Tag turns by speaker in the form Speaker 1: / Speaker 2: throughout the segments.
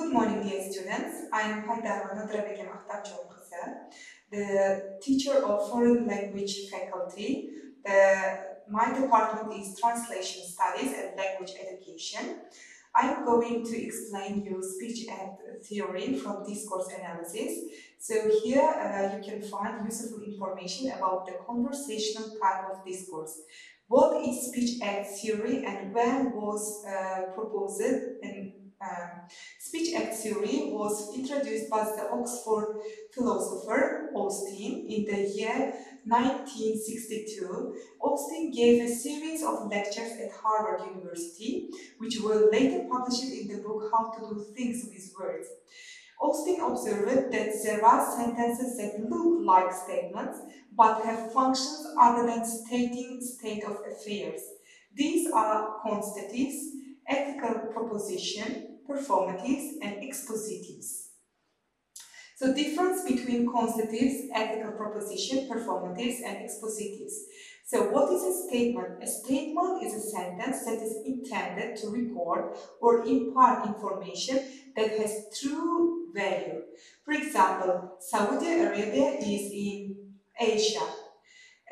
Speaker 1: Good morning, dear students. I am Haydarova Nodirabegim, the teacher of foreign language faculty. My department is Translation Studies and Language Education. I am going to explain you speech act theory from discourse analysis. So here you can find useful information about the conversational type of discourse. What is speech act theory and when was proposed? And speech act theory was introduced by the Oxford philosopher Austin in the year 1962. Austin gave a series of lectures at Harvard University, which were later published in the book How to Do Things with Words. Austin observed that there are sentences that look like statements but have functions other than stating state of affairs. These are constitutives, ethical proposition, performatives, and expositives. So difference between constitutives, ethical proposition, performatives, and expositives. So what is a statement? A statement is a sentence that is intended to record or impart information that has true value. For example, Saudi Arabia is in Asia.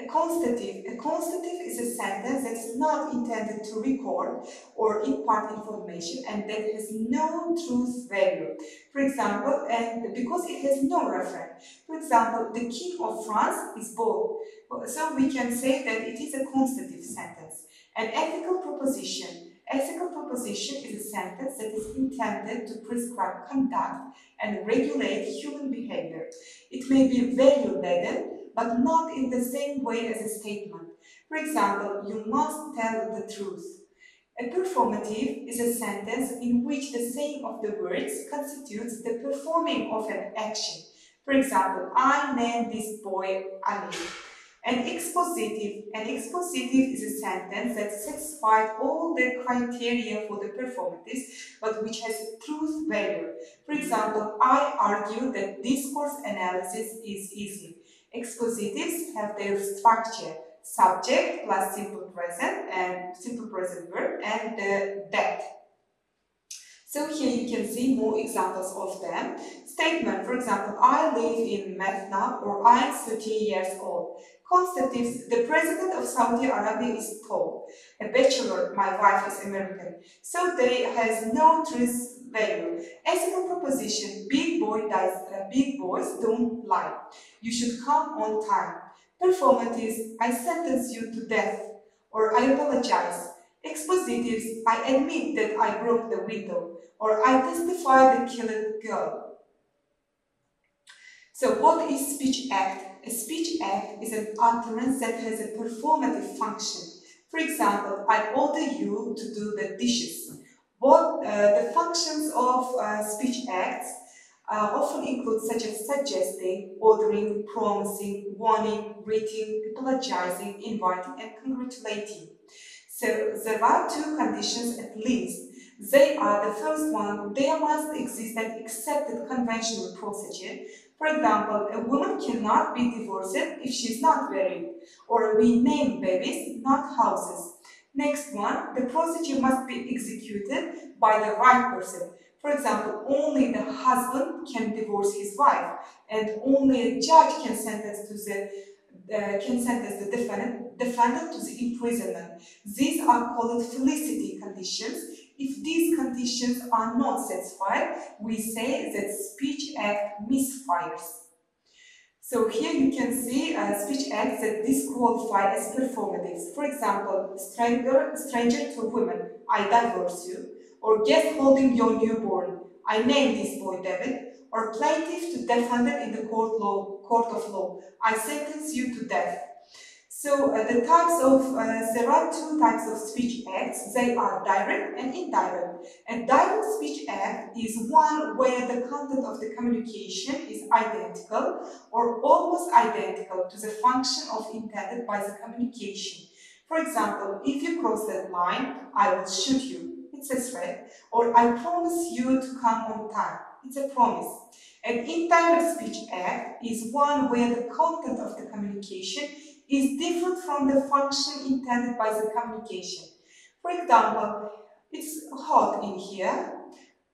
Speaker 1: A constitutive is a sentence that is not intended to record or impart information and that has no truth value. For example, and because it has no reference. For example, the King of France is bald. So we can say that it is a constitutive sentence. An ethical proposition is a sentence that is intended to prescribe conduct and regulate human behavior. It may be value-laden, but not in the same way as a statement. For example, you must tell the truth. A performative is a sentence in which the saying of the words constitutes the performing of an action. For example, I named this boy Ali. An expositive is a sentence that satisfies all the criteria for the performatives, but which has truth value. For example, I argue that discourse analysis is easy. Expositives have their structure: subject plus simple present verb and that. So here you can see more examples of them. Statement, for example, I live in Methna, or I am 13 years old. Constitutives, the president of Saudi Arabia is tall. A bachelor, my wife is American. So they has no truth value. Ethical proposition, big boys don't lie. You should come on time. Performatives, I sentence you to death, or I apologize. Expositives, I admit that I broke the window, or I testify the killed girl. So what is speech act? A speech act is an utterance that has a performative function. For example, I order you to do the dishes. The functions of speech acts often include such as suggesting, ordering, promising, warning, greeting, apologizing, inviting, and congratulating. So there are two conditions at least. They are: the first one, there must exist an accepted conventional procedure. For example, a woman cannot be divorced if she is not married, or we name babies, not houses. Next one, the procedure must be executed by the right person. For example, only the husband can divorce his wife, and only a judge can sentence the defendant to the imprisonment. These are called Felicity Conditions. If these conditions are not satisfied, we say that speech act misfires. So here you can see speech acts that disqualify as performatives. For example, stranger to women, I divorce you. Or guest holding your newborn, I name this boy David. Or plaintiff to defendant in the court of law, I sentence you to death. So there are two types of speech acts. They are direct and indirect. A direct speech act is one where the content of the communication is identical or almost identical to the function intended by the communication. For example, if you cross that line, I will shoot you. It's a threat. Or I promise you to come on time. It's a promise. An indirect speech act is one where the content of the communication is different from the function intended by the communication. For example, it's hot in here.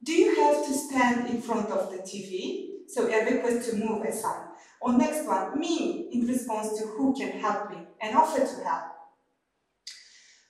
Speaker 1: Do you have to stand in front of the TV? So a request to move aside. Or next one, me, in response to who can help me, an offer to help.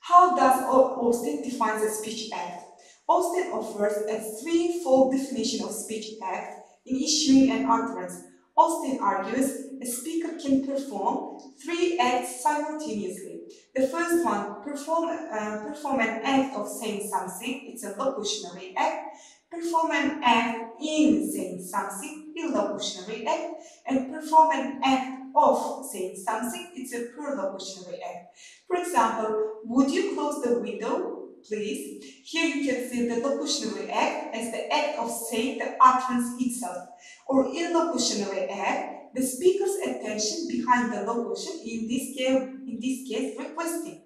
Speaker 1: How does Austin define a speech act? Austin offers a threefold definition of speech act in issuing an utterance. Austin argues a speaker can perform three acts simultaneously. The first one, perform an act of saying something, it's a locutionary act. Perform an act in saying something, illocutionary act. And perform an act of saying something, it's a perlocutionary act. For example, would you close the window, please? Here you can see the locutionary act as the act of saying the utterance itself. Or illocutionary act, the speaker's attention behind the locution, in this case requesting.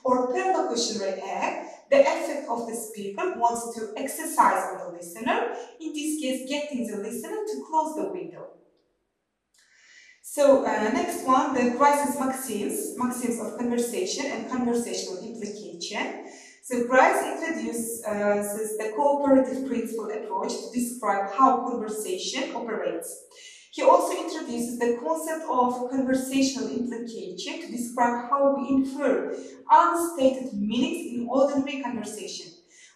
Speaker 1: Or perlocutionary act, the effect of the speaker wants to exercise on the listener, in this case getting the listener to close the window. So next one, the Grice's maxims of conversation and conversational implication. So Grice introduces the cooperative principle approach to describe how conversation operates. He also introduces the concept of conversational implication to describe how we infer unstated meanings in ordinary conversation.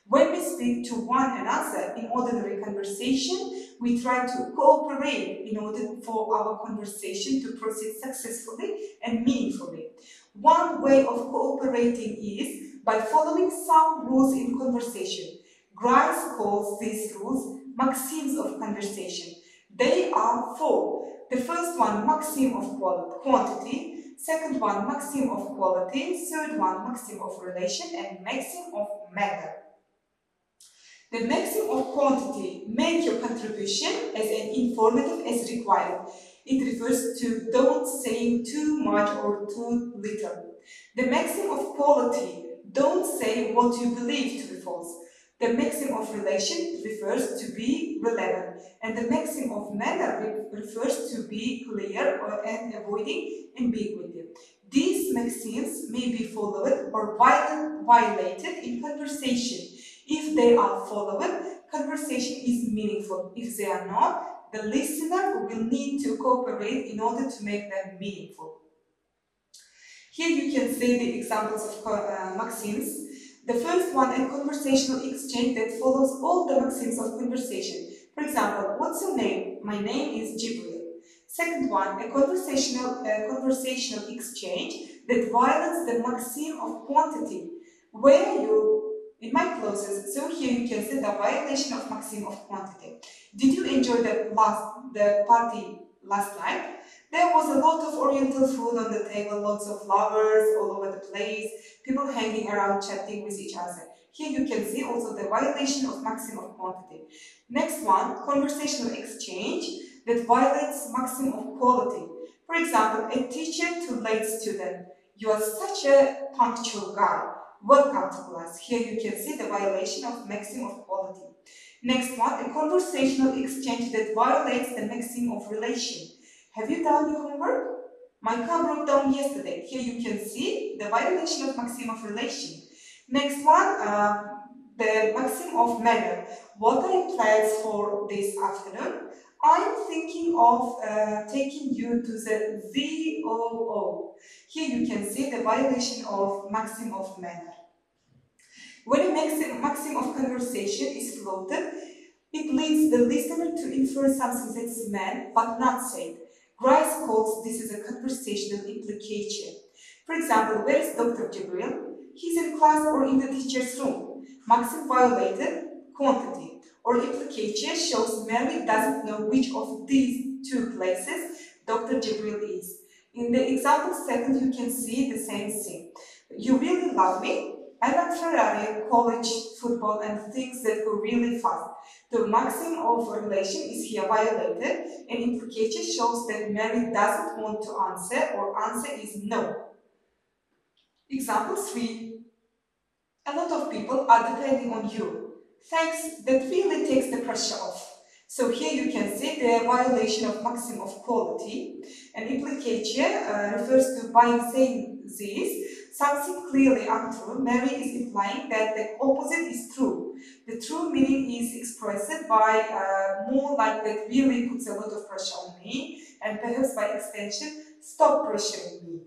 Speaker 1: When we speak to one another in ordinary conversation, we try to cooperate in order for our conversation to proceed successfully and meaningfully. One way of cooperating is by following some rules in conversation. Grice calls these rules maxims of conversation. They are four. The first one, maxim of quantity. Second one, maxim of quality. Third one, maxim of relation. And maxim of manner. The maxim of quantity, make your contribution as informative as required. It refers to don't saying too much or too little. The maxim of quality, don't say what you believe to be false. The maxim of relation refers to be relevant. And the maxim of manner refers to be clear and avoiding ambiguity. These maxims may be followed or violated in conversation. If they are followed, conversation is meaningful. If they are not, the listener will need to cooperate in order to make them meaningful. Here you can see the examples of maxims. The first one, a conversational exchange that follows all the maxims of conversation. For example, what's your name? My name is Jibril. Second one, a conversational exchange that violates the maxim of quantity. Where you in my clothes, so here you can see the violation of maxim of quantity. Did you enjoy the party last night? There was a lot of oriental food on the table, lots of flowers all over the place, people hanging around chatting with each other. Here you can see also the violation of maxim of quantity. Next one, conversational exchange that violates maxim of quality. For example, a teacher to late student. You are such a punctual guy. Welcome to class. Here you can see the violation of maxim of quality. Next one, a conversational exchange that violates the maxim of relation. Have you done your homework? My car broke down yesterday. Here you can see the violation of maxim of relation. Next one, the maxim of manner. What are your plans for this afternoon? I'm thinking of taking you to the ZOO. Here you can see the violation of maxim of manner. When a maxim of conversation is floated, it leads the listener to infer something that's meant but not said. Grice calls this as a conversational implication. For example, where is Dr. Jibril? He's in class or in the teacher's room. Maxim violated quantity. Or implication shows Mary doesn't know which of these two places Dr. Jibril is. In the example second, you can see the same thing. You really love me? I like Ferrari, college, football, and things that go really fast. The maxim of relation is here violated, and implication shows that Mary doesn't want to answer, or answer is no. Example 3. A lot of people are depending on you. Thanks, that really takes the pressure off. So here you can see the violation of maxim of quality. And implication refers to by saying this, something clearly untrue, Mary is implying that the opposite is true. The true meaning is expressed by more like that really puts a lot of pressure on me, and perhaps by extension, stop pressuring me.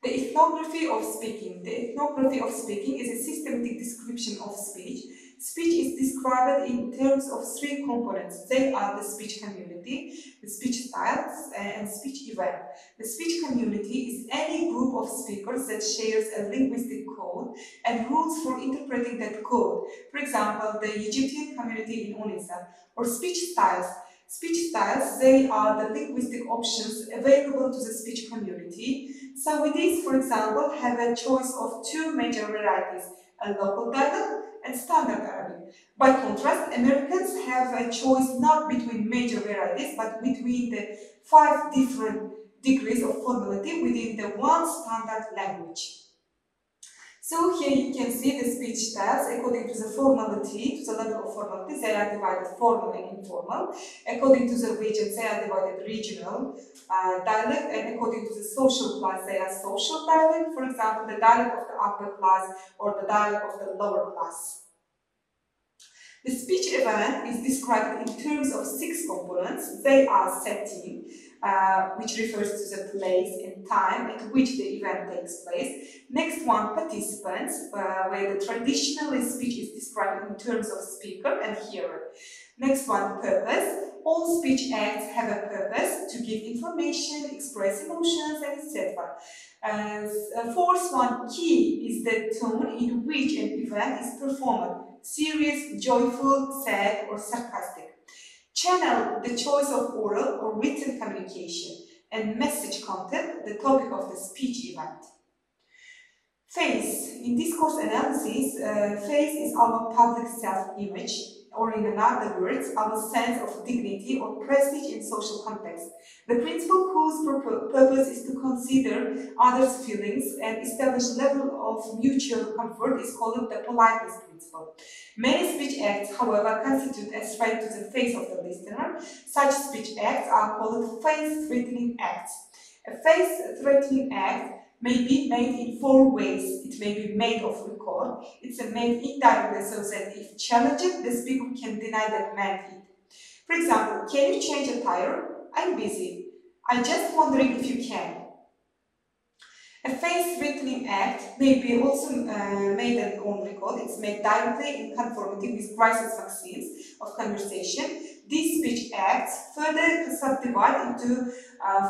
Speaker 1: The ethnography of speaking. The ethnography of speaking is a systematic description of speech. Speech is described in terms of three components. They are the speech community, the speech styles, and speech event. The speech community is any group of speakers that shares a linguistic code and rules for interpreting that code. For example, the Egyptian community in Unisa. Or speech styles. Speech styles, they are the linguistic options available to the speech community. So with these, for example, have a choice of two major varieties, a local dialect and standard Arabic. By contrast, Americans have a choice not between major varieties, but between the 5 different degrees of formality within the one standard language. So here you can see the speech styles according to the formality, to the level of formality. They are divided formal and informal. According to the regions, they are divided regional dialect, and according to the social class, they are social dialect. For example, the dialect of the upper class or the dialect of the lower class. The speech event is described in terms of 6 components. They are setting, which refers to the place and time at which the event takes place. Next one, participants, where the traditional speech is described in terms of speaker and hearer. Next one, purpose. All speech acts have a purpose to give information, express emotions, and etc. Fourth one, key, is the tone in which an event is performed. Serious, joyful, sad, or sarcastic. Channel, the choice of oral or written communication. And message content, the topic of the speech event. Face. In discourse analysis, face is our public self-image, or in other words, our sense of dignity or prestige in social context. The principle whose purpose is to consider others' feelings and establish level of mutual comfort is called the politeness principle. Many speech acts, however, constitute a threat to the face of the listener. Such speech acts are called face-threatening acts. A face-threatening act may be made in 4 ways. It may be made off record. It's made indirectly so that if challenged, the speaker can deny that meant it. For example, can you change a tire? I'm busy. I'm just wondering if you can. A face-threatening act may be also made on record. It's made directly in conformity with Grice's maxims of conversation. These speech acts further subdivide into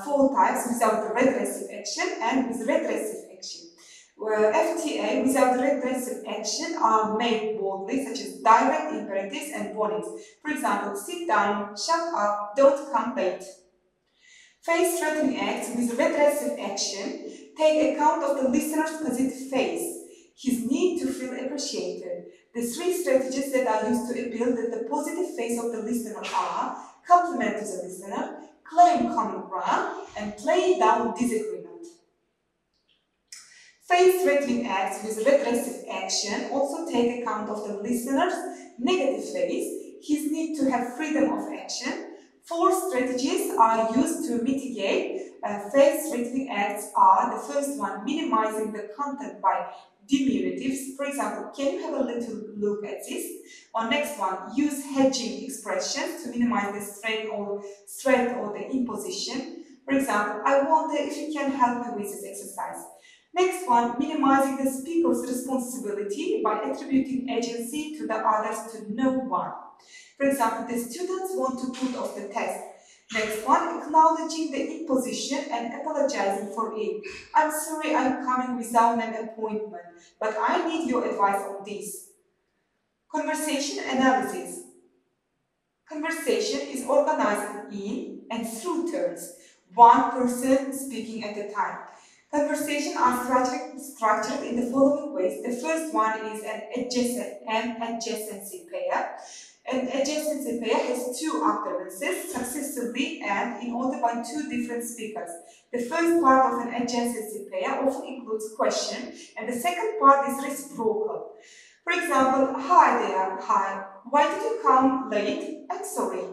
Speaker 1: 4 types: without regressive action and with regressive action. FTA without regressive action are made boldly, such as direct imperatives and warnings. For example, sit down, shut up, don't come late. Face-threatening acts with regressive action take account of the listener's positive face, his need to feel appreciated. The 3 strategies that are used to appeal that the positive face of the listener are compliment to the listener, claim common ground, and play down disagreement. Face-threatening acts with regressive action also take account of the listener's negative face, his need to have freedom of action. 4 strategies are used to mitigate face-threatening acts are: the first one, minimizing the content by diminutives. For example, can you have a little look at this? Or next one, use hedging expressions to minimize the strain or threat or the imposition. For example, I wonder if you can help me with this exercise. Next one, minimizing the speaker's responsibility by attributing agency to the others to no one. For example, the students want to put off the test. Next one, acknowledging the imposition and apologizing for it. I'm sorry I'm coming without an appointment, but I need your advice on this. Conversation analysis. Conversation is organized in and through turns, one person speaking at a time. Conversations are structured in the following ways. The first one is an adjacency pair. An adjacency pair has 2 utterances successively and in order by 2 different speakers. The first part of an adjacency pair often includes question, and the second part is reciprocal. For example, hi there, hi, why did you come late? I'm sorry.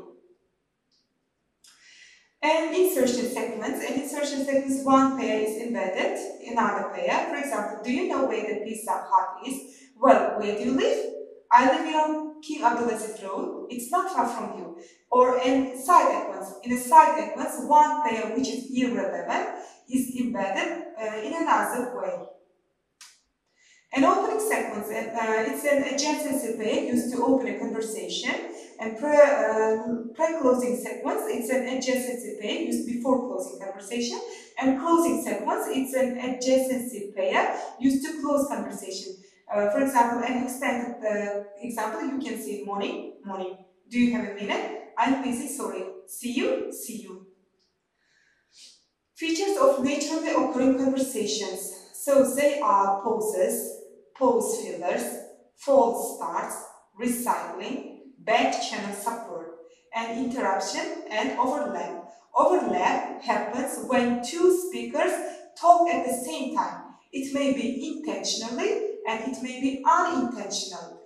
Speaker 1: And insertion segments. And insertion segments, one pair is embedded in another pair. For example, do you know where the Pizza Hut is? Well, where do you live? I live on King Abdulaziz Road. It's not far from you. Or in side equence. In a side equence, one pair which is irrelevant is embedded in another way. An opening sequence, it's an adjacency pair used to open a conversation, and pre-closing sequence, it's an adjacency pair used before closing conversation, and closing sequence, it's an adjacency pair used to close conversation. For example, an extended example, you can say morning, morning. Do you have a minute? I'm busy, sorry. See you, see you. Features of naturally occurring conversations. So they are pauses, pause fillers, false starts, recycling, back channel support, and interruption and overlap. Overlap happens when two speakers talk at the same time. It may be intentionally and it may be unintentional,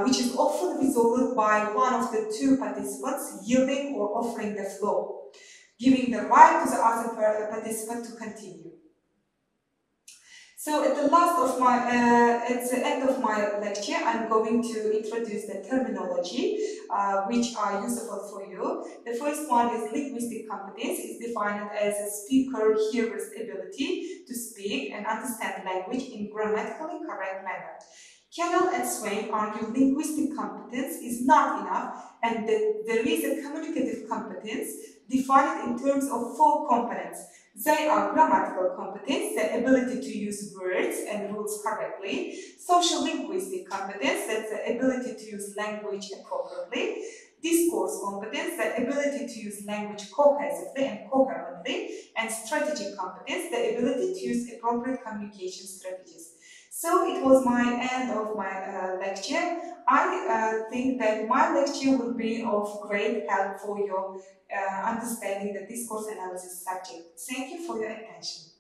Speaker 1: which is often resolved by one of the two participants yielding or offering the flow, giving the right to the other participant to continue. So at the end of my lecture, I'm going to introduce the terminology which are useful for you. The first one is linguistic competence. It's defined as a speaker-hearer's ability to speak and understand language in grammatically correct manner. Cannell and Swain argue linguistic competence is not enough and that there is a communicative competence defined in terms of 4 components. They are grammatical competence, the ability to use words and rules correctly; social linguistic competence, that's the ability to use language appropriately; discourse competence, the ability to use language cohesively and coherently; and strategic competence, the ability to use appropriate communication strategies. So it was my end of my lecture. I think that my lecture will be of great help for your understanding the discourse analysis subject. Thank you for your attention.